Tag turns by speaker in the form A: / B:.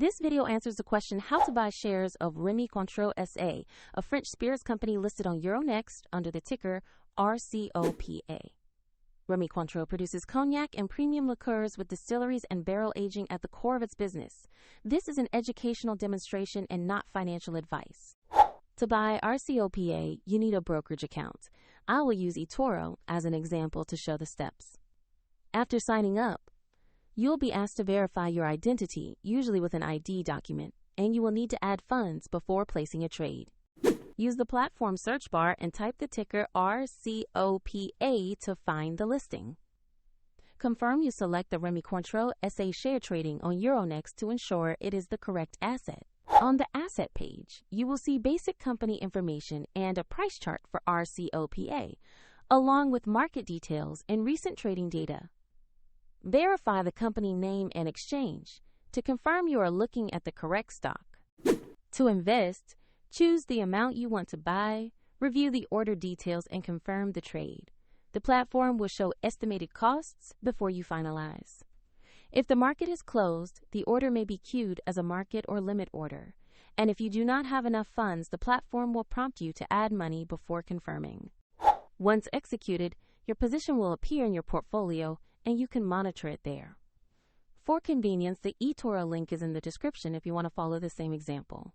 A: This video answers the question how to buy shares of Remy Cointreau SA, a French spirits company listed on Euronext under the ticker RCO.PA. Remy Cointreau produces cognac and premium liqueurs with distilleries and barrel aging at the core of its business. This is an educational demonstration and not financial advice. To buy RCO.PA, you need a brokerage account. I will use eToro as an example to show the steps. After signing up, you'll be asked to verify your identity, usually with an ID document, and you will need to add funds before placing a trade. Use the platform search bar and type the ticker RCO.PA to find the listing. Confirm you select the Remy Cointreau SA share trading on Euronext to ensure it is the correct asset. On the asset page, you will see basic company information and a price chart for RCO.PA, along with market details and recent trading data. Verify the company name and exchange to confirm you are looking at the correct stock. To invest, choose the amount you want to buy, review the order details, and confirm the trade. The platform will show estimated costs before you finalize. If the market is closed, the order may be queued as a market or limit order. And if you do not have enough funds, the platform will prompt you to add money before confirming. Once executed, your position will appear in your portfolio and you can monitor it there. For convenience, the eToro link is in the description if you want to follow the same example.